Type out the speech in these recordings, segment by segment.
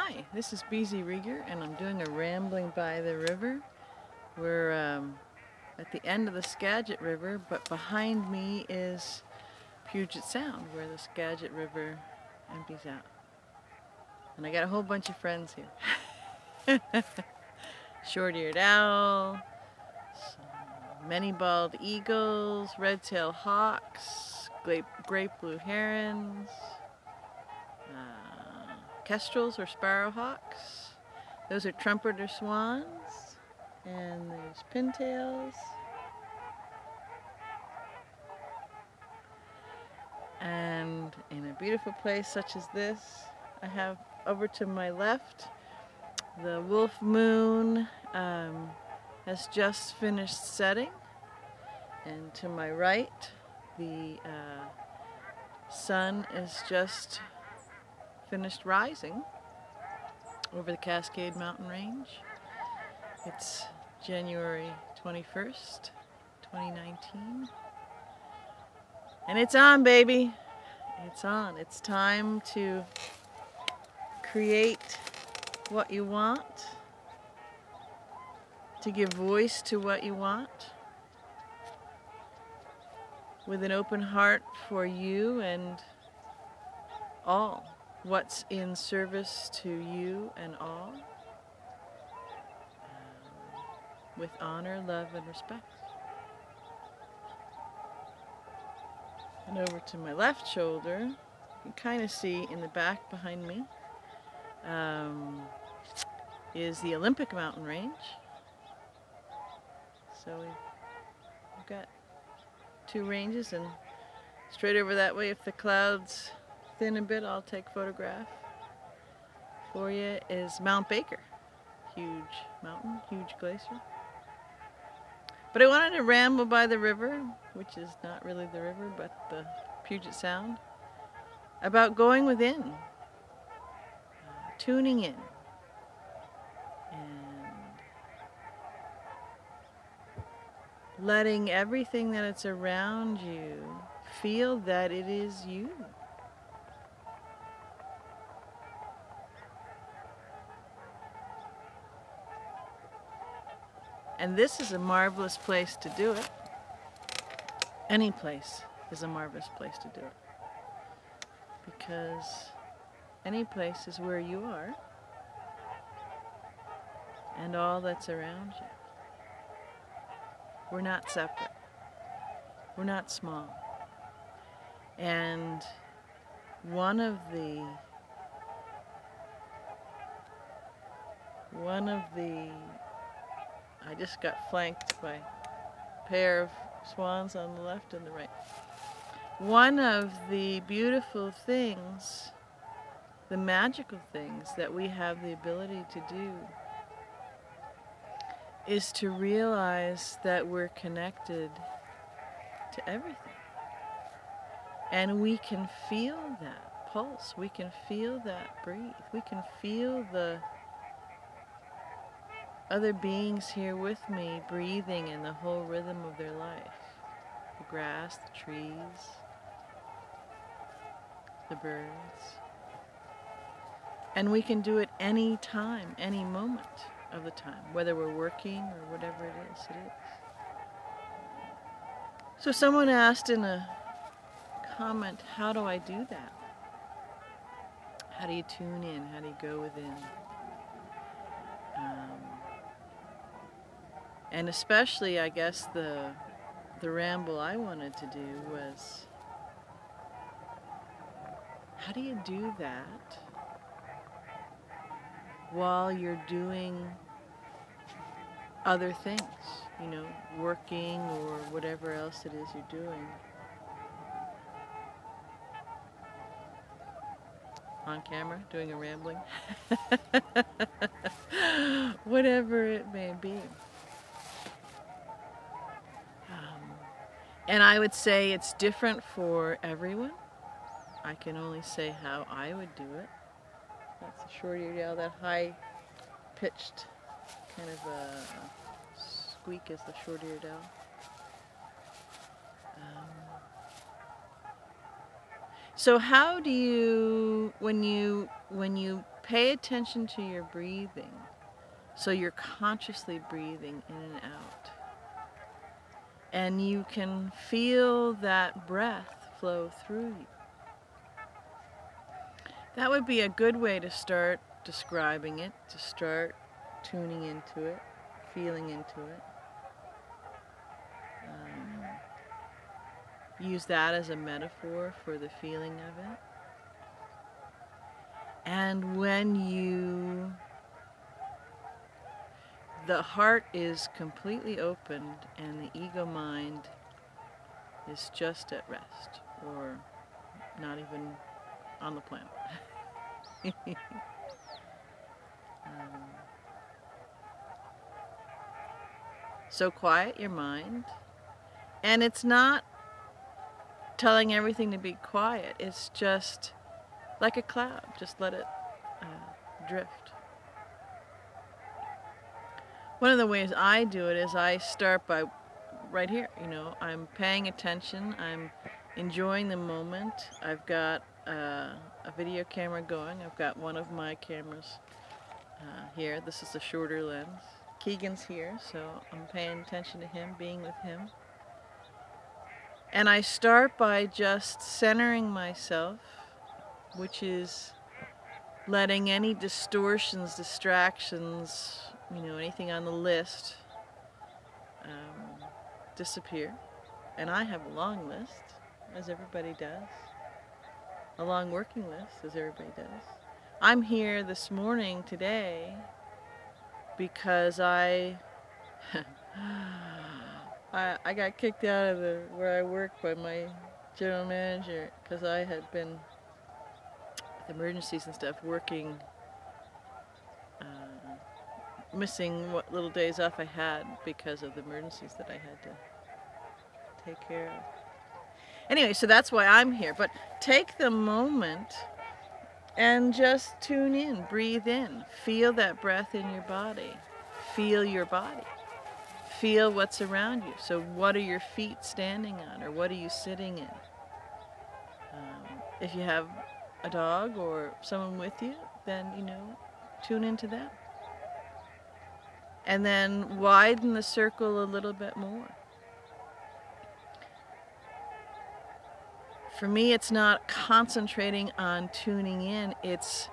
Hi, this is BZ Rieger, and I'm doing a rambling by the river. We're at the end of the Skagit River, but behind me is Puget Sound, where the Skagit River empties out. And I got a whole bunch of friends here. Short-eared owl, many bald eagles, red-tailed hawks, great blue herons, kestrels or sparrowhawks. Those are trumpeter swans, and there's pintails, and in a beautiful place such as this, I have over to my left the wolf moon has just finished setting, and to my right the sun is just finished rising over the Cascade Mountain Range. It's January 21st, 2019. And it's on, baby. It's on. It's time to create what you want, to give voice to what you want, with an open heart for you and all. What's in service to you and all, with honor, love, and respect. And over to my left shoulder, you can kind of see in the back behind me, is the Olympic mountain range. So we've got two ranges, and straight over that way, if the clouds thin a bit, I'll take a photograph for you, is Mount Baker. Huge mountain, huge glacier. But I wanted to ramble by the river, which is not really the river, but the Puget Sound, about going within, tuning in, and letting everything that is around you feel that it is you. And this is a marvelous place to do it. Any place is a marvelous place to do it. Because any place is where you are and all that's around you. We're not separate. We're not small. And one of the I just got flanked by a pair of swans on the left and the right. One of the beautiful things, the magical things that we have the ability to do, is to realize that we're connected to everything. And we can feel that pulse. We can feel that breathe. We can feel the other beings here with me breathing in the whole rhythm of their life. The grass, the trees, the birds. And we can do it any time, any moment of the time, whether we're working or whatever it is. So someone asked in a comment, how do I do that? How do you tune in? How do you go within? And especially, I guess, the ramble I wanted to do was, how do you do that while you're doing other things, you know, working or whatever else it is you're doing? On camera, doing a rambling. Whatever it may be. And I would say it's different for everyone. I can only say how I would do it. That's a short-eared owl. That high-pitched kind of a squeak is the short-eared owl. So how do you, when you pay attention to your breathing. So you're consciously breathing in and out. And you can feel that breath flow through you. That would be a good way to start describing it, to start tuning into it, feeling into it. Use that as a metaphor for the feeling of it. And when the heart is completely opened and the ego mind is just at rest, or not even on the planet. So quiet your mind, and it's not telling everything to be quiet, it's just like a cloud, just let it drift. One of the ways I do it is I start by right here, I'm paying attention, I'm enjoying the moment. I've got a video camera going. I've got one of my cameras here. This is a shorter lens. Keegan's here, so I'm paying attention to him, being with him. And I start by just centering myself, which is letting any distortions, distractions, anything on the list disappear. And I have a long list, as everybody does. A long working list, as everybody does. I'm here this morning, today, because I got kicked out of where I work by my general manager because I had been with emergencies and stuff working, missing what little days off I had because of the emergencies that I had to take care of. Anyway, so that's why I'm here. But take the moment and just tune in, breathe in, feel that breath in your body, feel your body. Feel what's around you. So what are your feet standing on, or what are you sitting in? If you have a dog or someone with you, then, tune into that. And then widen the circle a little bit more. For me, it's not concentrating on tuning in, it's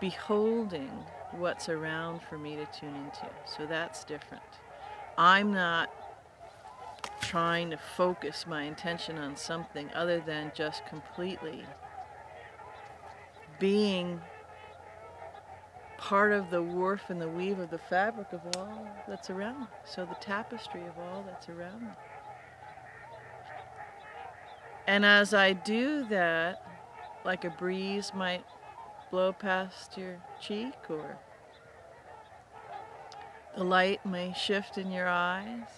beholding what's around for me to tune into. So that's different. I'm not trying to focus my intention on something other than just completely being part of the woof and the weave of the fabric of all that's around me. So the tapestry of all that's around me. And as I do that, like a breeze might blow past your cheek, or the light may shift in your eyes,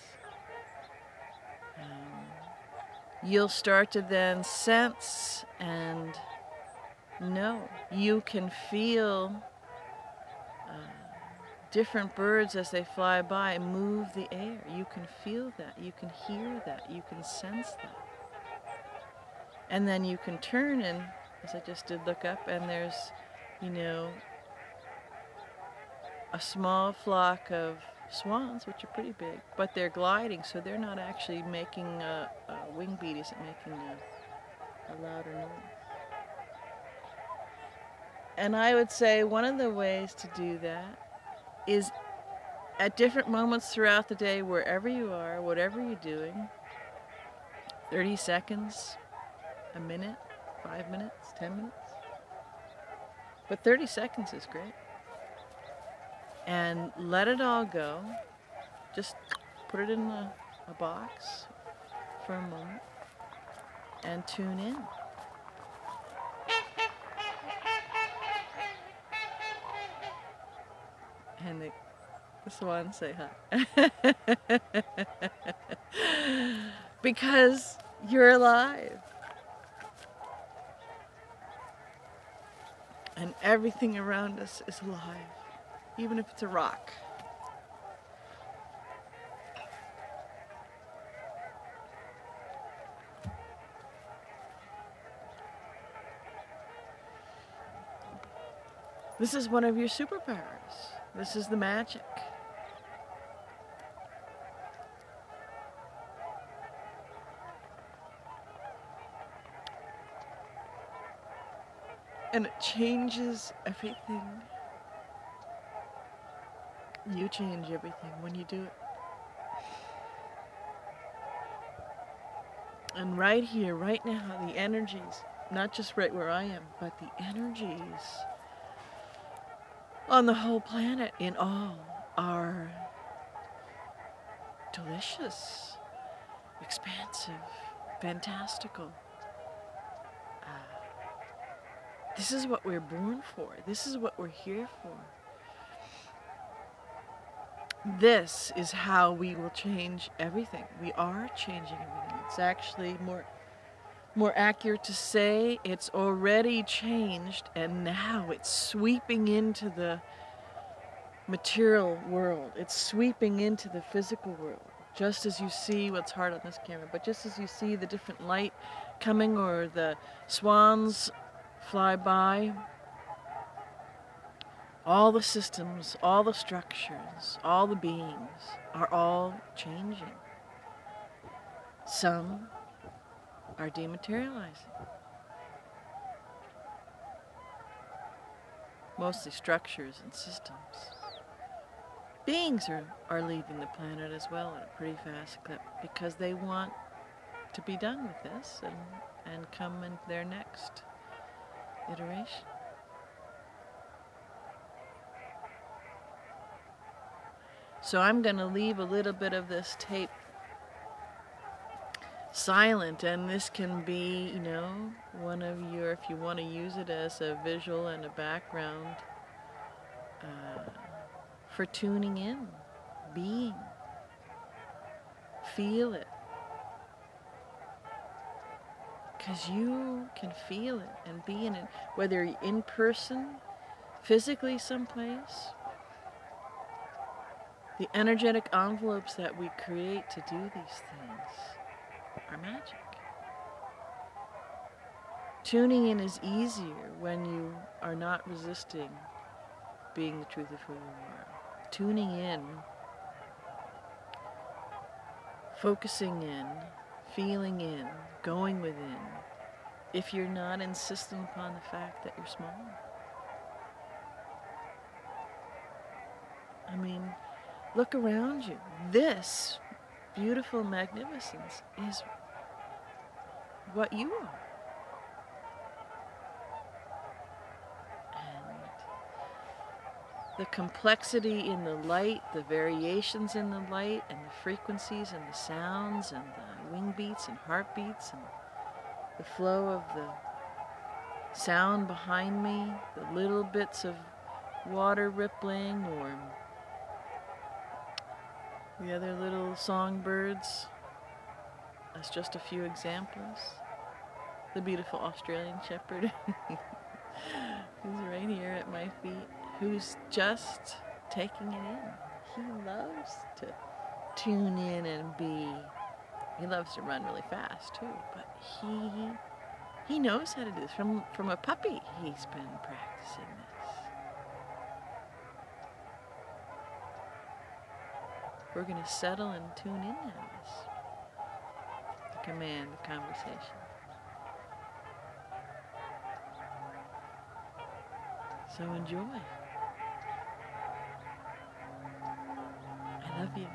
you'll start to then sense and know. You can feel different birds as they fly by move the air. You can feel that. You can hear that. You can sense that. And then you can turn and, as I just did, look up, and there's, a small flock of swans, which are pretty big, but they're gliding, so they're not actually making wing beat isn't making a louder noise. And I would say one of the ways to do that is at different moments throughout the day, wherever you are, whatever you're doing, 30 seconds, a minute, 5 minutes, 10 minutes. But 30 seconds is great. And let it all go. Just put it in a box for a moment and tune in. And the swans say hi. Because you're alive. And everything around us is alive, even if it's a rock. This is one of your superpowers. This is the magic. And it changes everything. You change everything when you do it. And right here, right now, the energies, not just right where I am, but the energies on the whole planet in all are delicious, expansive, fantastical. This is what we're born for. This is what we're here for. This is how we will change everything. We are changing everything. It's actually more accurate to say it's already changed, and now it's sweeping into the material world. It's sweeping into the physical world. Just as you see what's hard on this camera, but just as you see the different light coming or the swans fly by, all the systems, all the structures, all the beings are all changing. Some are dematerializing. Mostly structures and systems. Beings are leaving the planet as well at a pretty fast clip because they want to be done with this and come in their next iteration. So I'm going to leave a little bit of this tape silent, and this can be, you know, one of your, if you want to use it as a visual and a background for tuning in, being, feel it. Because you can feel it and be in it, whether you're in person, physically someplace. The energetic envelopes that we create to do these things are magic. Tuning in is easier when you are not resisting being the truth of who you are. Tuning in, focusing in, feeling in, going within, if you're not insisting upon the fact that you're small. I mean, look around you. This beautiful magnificence is what you are. And the complexity in the light, the variations in the light, and the frequencies and the sounds and the wing beats and heartbeats and the flow of the sound behind me, the little bits of water rippling or the other little songbirds, as just a few examples. The beautiful Australian shepherd who's right here at my feet, who's just taking it in. He loves to tune in and be. He loves to run really fast too, but he knows how to do this. From a puppy, he's been practicing this. We're going to settle and tune in now. The command, the conversation. So enjoy. I love you.